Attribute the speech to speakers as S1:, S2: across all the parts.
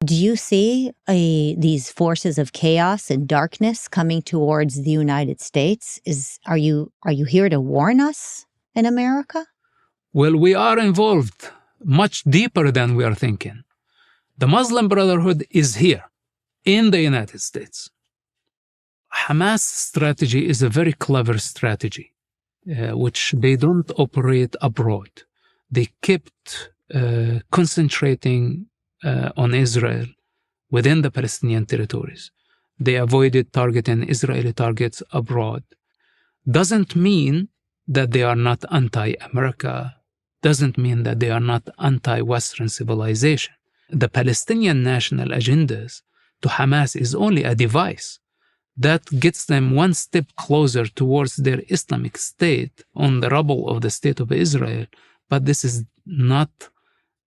S1: Do you see these forces of chaos and darkness coming towards the United States? Are you here to warn us in America?
S2: Well, we are involved much deeper than we are thinking. The Muslim Brotherhood is here in the United States. Hamas strategy is a very clever strategy, which they don't operate abroad. They kept concentrating on Israel within the Palestinian territories. They avoided targeting Israeli targets abroad. Doesn't mean that they are not anti-America, doesn't mean that they are not anti-Western civilization. The Palestinian national agendas to Hamas is only a device that gets them one step closer towards their Islamic state on the rubble of the state of Israel, but this is not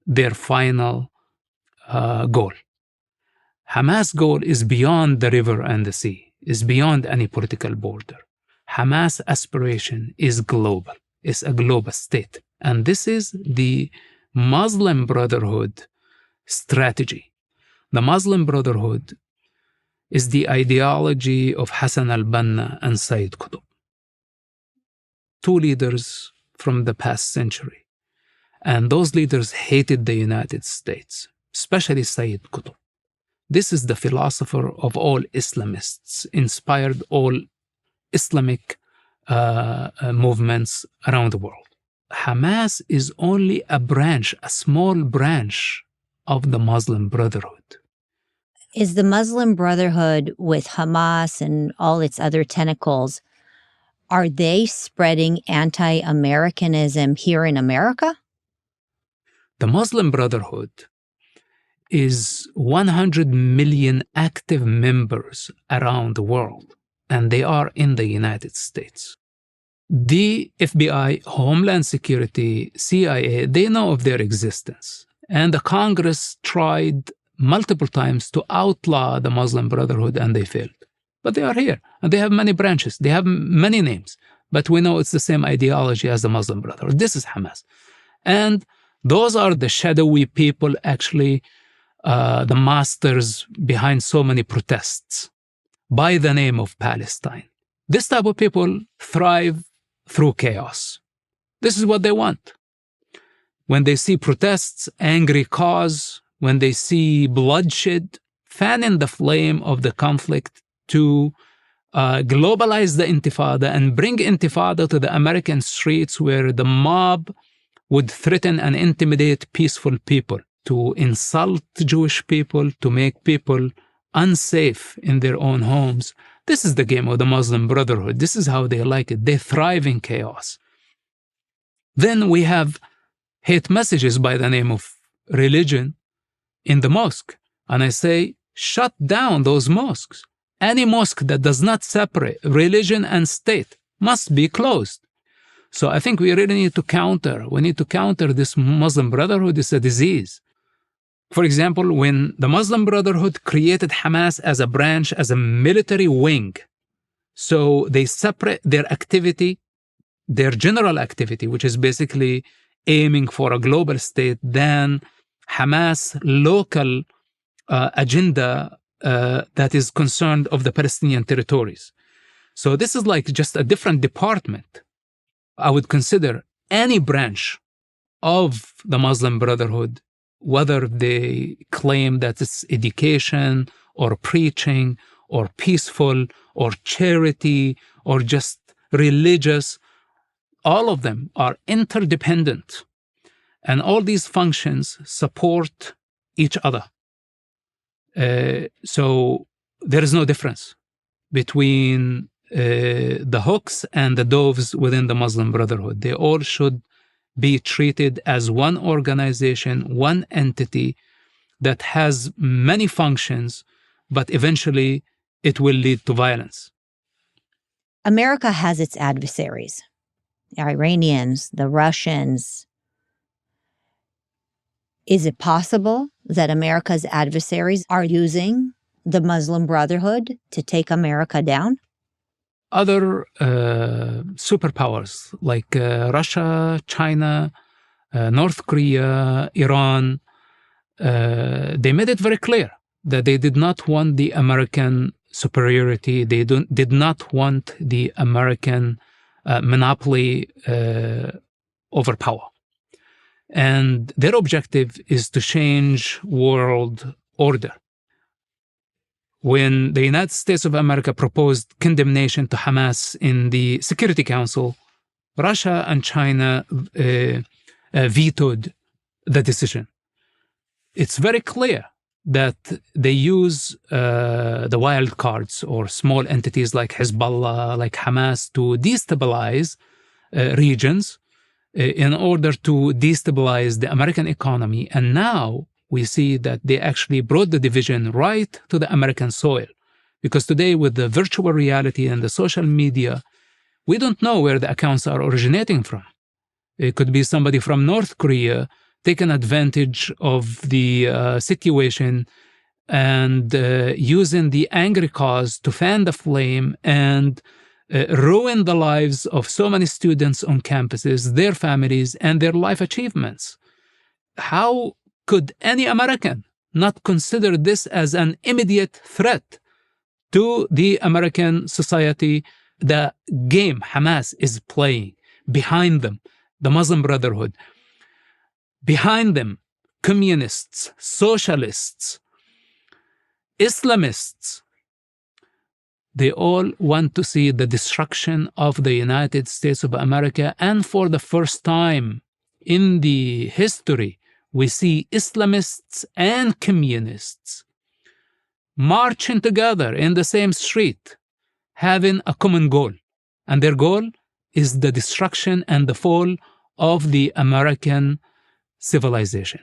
S2: their final goal. Hamas' goal is beyond the river and the sea, is beyond any political border. Hamas' aspiration is global, is a global state. And this is the Muslim Brotherhood strategy. The Muslim Brotherhood is the ideology of Hassan al-Banna and Sayyid Qutb, two leaders from the past century. And those leaders hated the United States, especially Sayyid Qutb. This is the philosopher of all Islamists, inspired all Islamic movements around the world. Hamas is only a branch, a small branch of the Muslim Brotherhood.
S1: Is the Muslim Brotherhood with Hamas and all its other tentacles, are they spreading anti-Americanism here in America?
S2: The Muslim Brotherhood is 100 million active members around the world, and they are in the United States. The FBI, Homeland Security, CIA, they know of their existence. And the Congress tried multiple times to outlaw the Muslim Brotherhood, and they failed. But they are here, and they have many branches. They have many names, but we know it's the same ideology as the Muslim Brotherhood. This is Hamas. And those are the shadowy people, actually, the masters behind so many protests by the name of Palestine. This type of people thrive through chaos. This is what they want. When they see protests, angry cause, when they see bloodshed, fanning the flame of the conflict to globalize the intifada and bring intifada to the American streets, where the mob would threaten and intimidate peaceful people, to insult Jewish people, to make people unsafe in their own homes. This is the game of the Muslim Brotherhood. This is how they like it. They thrive in chaos. Then we have hate messages by the name of religion in the mosque. And I say, shut down those mosques. Any mosque that does not separate religion and state must be closed. So I think we really need to counter. We need to counter this Muslim Brotherhood. It's a disease. For example, when the Muslim Brotherhood created Hamas as a branch, as a military wing, so they separate their activity, their general activity, which is basically aiming for a global state, than Hamas' local agenda that is concerned of the Palestinian territories. So this is like just a different department. I would consider any branch of the Muslim Brotherhood, whether they claim that it's education or preaching or peaceful or charity or just religious, all of them are interdependent. And all these functions support each other. So there is no difference between the hawks and the doves within the Muslim Brotherhood. They all should be treated as one organization, one entity that has many functions, but eventually it will lead to violence.
S1: America has its adversaries, the Iranians, the Russians. Is it possible that America's adversaries are using the Muslim Brotherhood to take America down?
S2: Other superpowers like Russia, China, North Korea, Iran, they made it very clear that they did not want the American superiority. They did not want the American monopoly over power. And their objective is to change world order. When the United States of America proposed condemnation to Hamas in the Security Council, Russia and China vetoed the decision. It's very clear that they use the wild cards or small entities like Hezbollah, like Hamas, to destabilize regions in order to destabilize the American economy. And now we see that they actually brought the division right to the American soil. Because today, with the virtual reality and the social media, we don't know where the accounts are originating from. It could be somebody from North Korea taking advantage of the situation and using the angry cause to fan the flame and ruin the lives of so many students on campuses, their families, and their life achievements. How could any American not consider this as an immediate threat to the American society? The game Hamas is playing, behind them, the Muslim Brotherhood, behind them, communists, socialists, Islamists, they all want to see the destruction of the United States of America. And for the first time in the history, we see Islamists and communists marching together in the same street, having a common goal. And their goal is the destruction and the fall of the American civilization.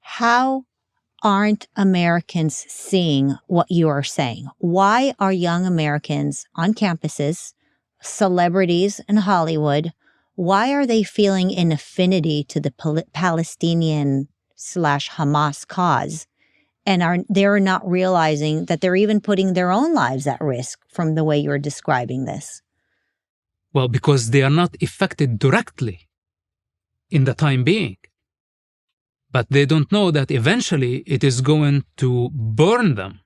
S1: How aren't Americans seeing what you are saying? Why are young Americans on campuses, celebrities in Hollywood, why are they feeling an affinity to the Palestinian/Hamas cause? And they're not realizing that they're even putting their own lives at risk from the way you're describing this?
S2: Well, because they are not affected directly in the time being. But they don't know that eventually it is going to burn them.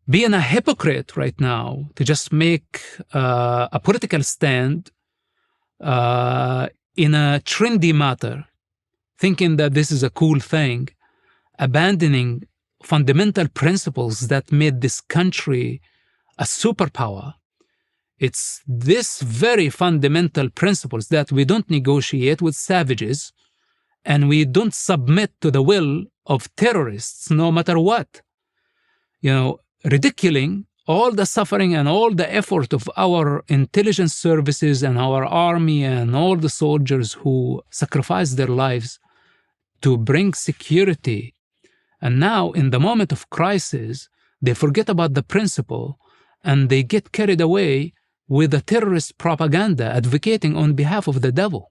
S2: Being a hypocrite right now to just make a political stand in a trendy matter, thinking that this is a cool thing, abandoning fundamental principles that made this country a superpower. It's this very fundamental principles that we don't negotiate with savages, and we don't submit to the will of terrorists, no matter what. Ridiculing all the suffering and all the effort of our intelligence services and our army and all the soldiers who sacrificed their lives to bring security. And now, in the moment of crisis, they forget about the principle and they get carried away with the terrorist propaganda advocating on behalf of the devil.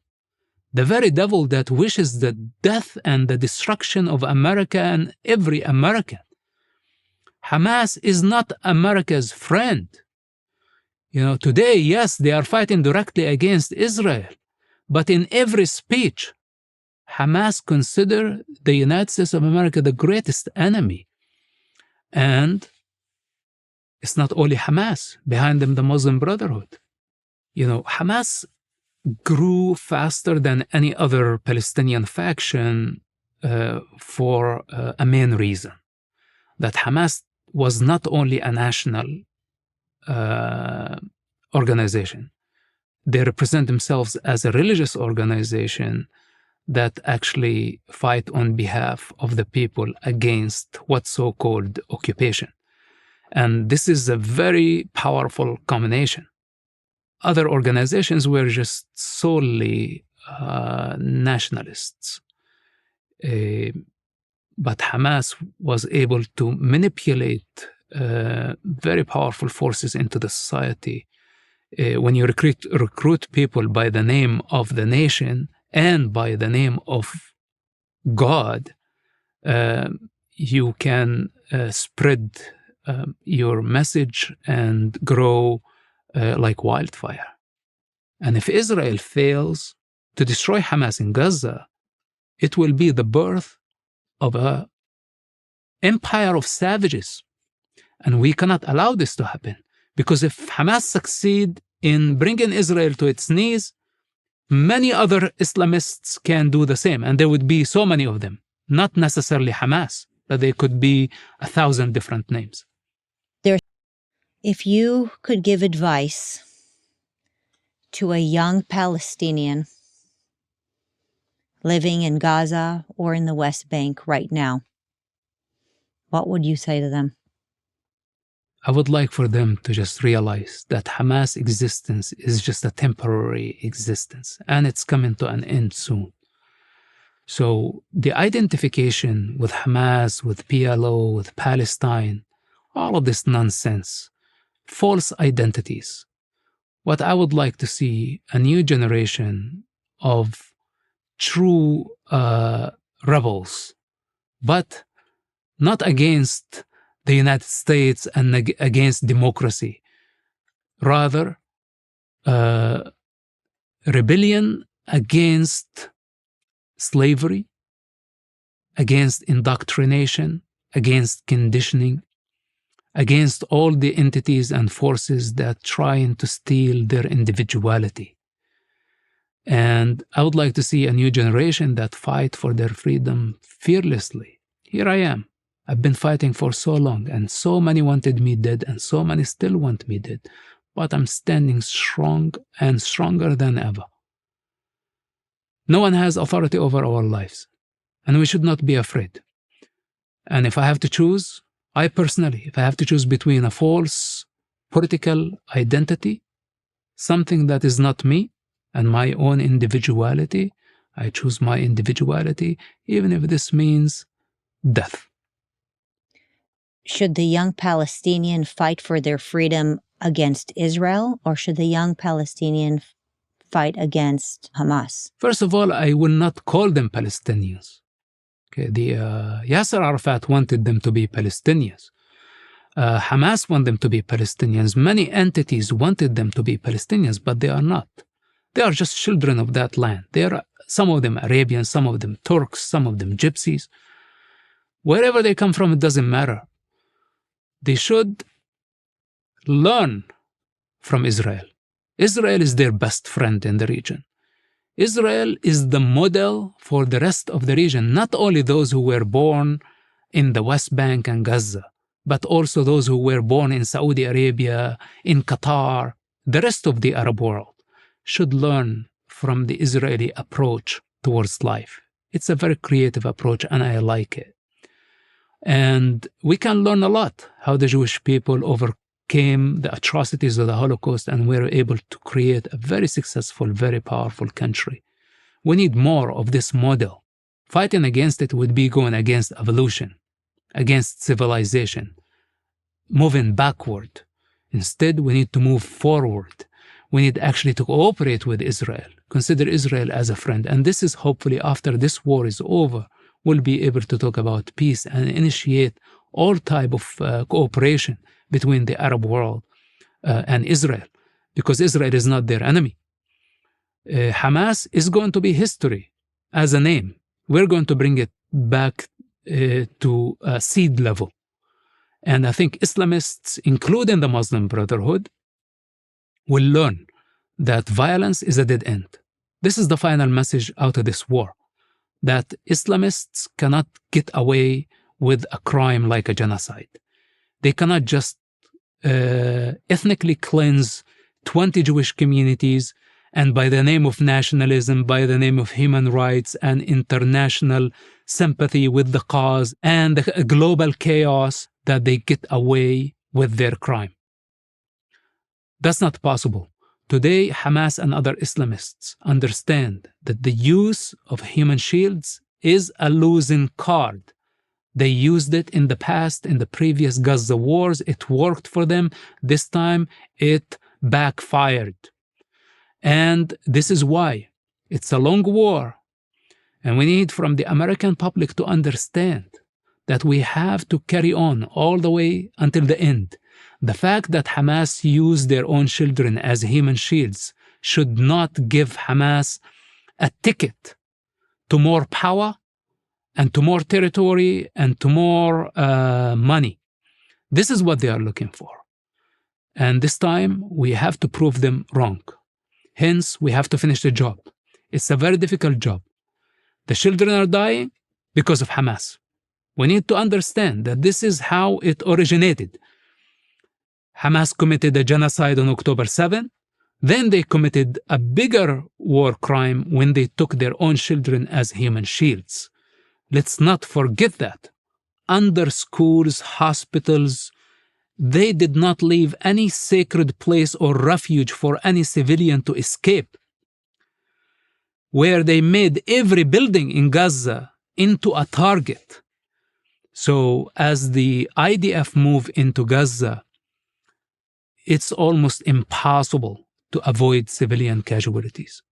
S2: The very devil that wishes the death and the destruction of America and every American. Hamas is not America's friend. Today, yes, they are fighting directly against Israel. But in every speech, Hamas consider the United States of America the greatest enemy. And it's not only Hamas, behind them the Muslim Brotherhood. Hamas grew faster than any other Palestinian faction for a main reason. That Hamas was not only a national organization. They represent themselves as a religious organization that actually fight on behalf of the people against what's so-called occupation. And this is a very powerful combination. Other organizations were just solely nationalists. But Hamas was able to manipulate very powerful forces into the society. When you recruit people by the name of the nation and by the name of God, you can spread your message and grow like wildfire. And if Israel fails to destroy Hamas in Gaza, it will be the birth of an empire of savages. And we cannot allow this to happen. Because if Hamas succeed in bringing Israel to its knees, many other Islamists can do the same. And there would be so many of them. Not necessarily Hamas, but they could be 1,000 different names.
S1: If you could give advice to a young Palestinian living in Gaza or in the West Bank right now, what would you say to them?
S2: I would like for them to just realize that Hamas' existence is just a temporary existence, and it's coming to an end soon. So the identification with Hamas, with PLO, with Palestine, all of this nonsense, false identities. What I would like to see, a new generation of true rebels, but not against the United States and against democracy. Rather, rebellion against slavery, against indoctrination, against conditioning, against all the entities and forces that trying to steal their individuality. And I would like to see a new generation that fight for their freedom fearlessly. Here I am. I've been fighting for so long, and so many wanted me dead, and so many still want me dead. But I'm standing strong and stronger than ever. No one has authority over our lives, and we should not be afraid. And if I have to choose, I personally, if I have to choose between a false political identity, something that is not me, and my own individuality, I choose my individuality, even if this means death.
S1: Should the young Palestinian fight for their freedom against Israel, or should the young Palestinian fight against Hamas?
S2: First of all, I will not call them Palestinians. Okay, Yasser Arafat wanted them to be Palestinians. Hamas wanted them to be Palestinians. Many entities wanted them to be Palestinians, but they are not. They are just children of that land. They are, some of them Arabians, some of them Turks, some of them Gypsies. Wherever they come from, it doesn't matter. They should learn from Israel. Israel is their best friend in the region. Israel is the model for the rest of the region, not only those who were born in the West Bank and Gaza, but also those who were born in Saudi Arabia, in Qatar. The rest of the Arab world should learn from the Israeli approach towards life. It's a very creative approach, and I like it. And we can learn a lot how the Jewish people overcame the atrocities of the Holocaust and were able to create a very successful, very powerful country. We need more of this model. Fighting against it would be going against evolution, against civilization, moving backward. Instead, we need to move forward. We need actually to cooperate with Israel, consider Israel as a friend. And this is hopefully after this war is over, we'll be able to talk about peace and initiate all type of cooperation between the Arab world and Israel, because Israel is not their enemy. Hamas is going to be history as a name. We're going to bring it back to seed level. And I think Islamists, including the Muslim Brotherhood, will learn that violence is a dead end. This is the final message out of this war, that Islamists cannot get away with a crime like a genocide. They cannot just ethnically cleanse 20 Jewish communities and by the name of nationalism, by the name of human rights and international sympathy with the cause and the global chaos, that they get away with their crime. That's not possible. Today, Hamas and other Islamists understand that the use of human shields is a losing card. They used it in the past, in the previous Gaza wars. It worked for them. This time, it backfired. And this is why. It's a long war. And we need from the American public to understand that we have to carry on all the way until the end. The fact that Hamas used their own children as human shields should not give Hamas a ticket to more power and to more territory and to more money. This is what they are looking for. And this time, we have to prove them wrong. Hence, we have to finish the job. It's a very difficult job. The children are dying because of Hamas. We need to understand that this is how it originated. Hamas committed a genocide on October 7. Then they committed a bigger war crime when they took their own children as human shields. Let's not forget that. Under schools, hospitals, they did not leave any sacred place or refuge for any civilian to escape, where they made every building in Gaza into a target. So as the IDF move into Gaza, it's almost impossible to avoid civilian casualties.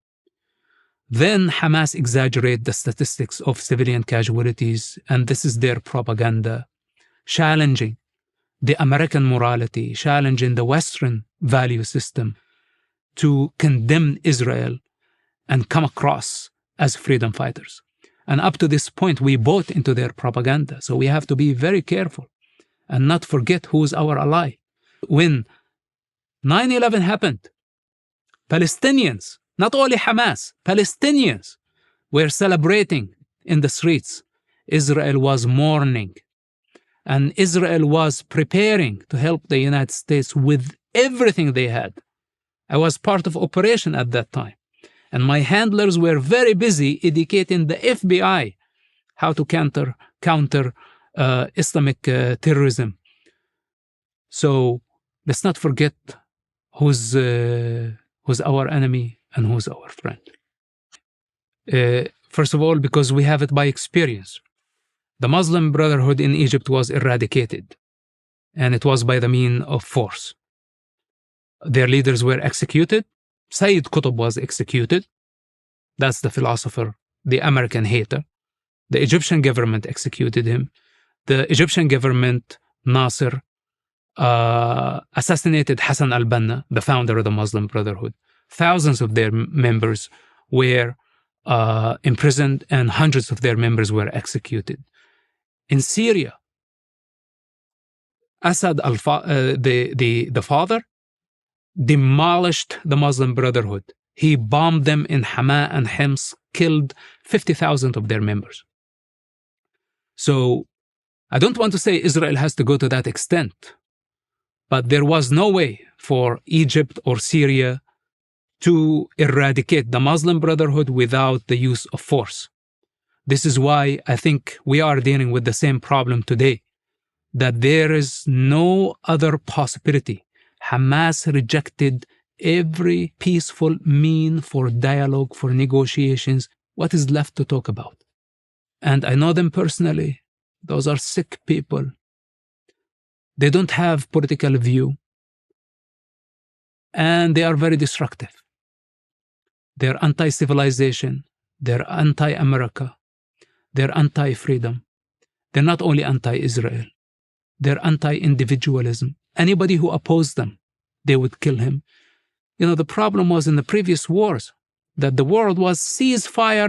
S2: Then Hamas exaggerate the statistics of civilian casualties, and this is their propaganda, challenging the American morality, challenging the Western value system to condemn Israel and come across as freedom fighters. And up to this point, we bought into their propaganda. So we have to be very careful and not forget who's our ally. When 9/11 happened, Palestinians, not only Hamas, Palestinians were celebrating in the streets. Israel was mourning. And Israel was preparing to help the United States with everything they had. I was part of operation at that time. And my handlers were very busy educating the FBI how to counter Islamic terrorism. So let's not forget who's our enemy and who's our friend. First of all, because we have it by experience. The Muslim Brotherhood in Egypt was eradicated, and it was by the means of force. Their leaders were executed. Sayyid Qutb was executed. That's the philosopher, the American hater. The Egyptian government executed him. The Egyptian government, Nasser, assassinated Hassan al-Banna, the founder of the Muslim Brotherhood. Thousands of their members were imprisoned, and hundreds of their members were executed. In Syria, Assad, the father, demolished the Muslim Brotherhood. He bombed them in Hama and Hims, killed 50,000 of their members. So I don't want to say Israel has to go to that extent, but there was no way for Egypt or Syria to eradicate the Muslim Brotherhood without the use of force. This is why I think we are dealing with the same problem today, that there is no other possibility. Hamas rejected every peaceful mean for dialogue, for negotiations. What is left to talk about? And I know them personally. Those are sick people. They don't have political view. And they are very destructive. They're anti-civilization. They're anti-America. They're anti-freedom. They're not only anti-Israel. They're anti-individualism. Anybody who opposed them, they would kill him. You know, the problem was in the previous wars that the world was ceasefire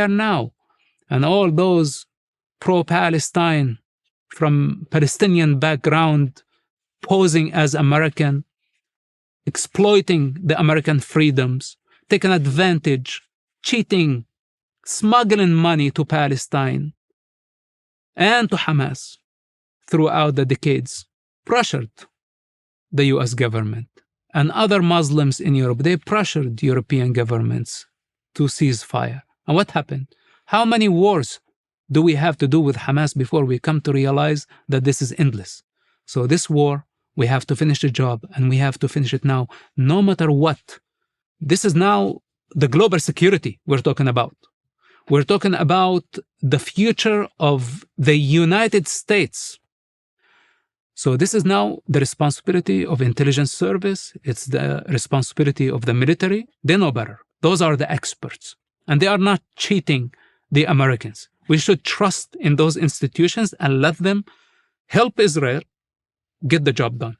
S2: now. And all those pro-Palestine from Palestinian background posing as American, exploiting the American freedoms, taking advantage, cheating, smuggling money to Palestine and to Hamas throughout the decades, pressured the US government and other Muslims in Europe. They pressured European governments to cease fire. And what happened? How many wars do we have to do with Hamas before we come to realize that this is endless? So this war, we have to finish the job, and we have to finish it now, no matter what. This is now the global security we're talking about. We're talking about the future of the United States. So this is now the responsibility of intelligence service. It's the responsibility of the military. They know better. Those are the experts. And they are not cheating the Americans. We should trust in those institutions and let them help Israel get the job done.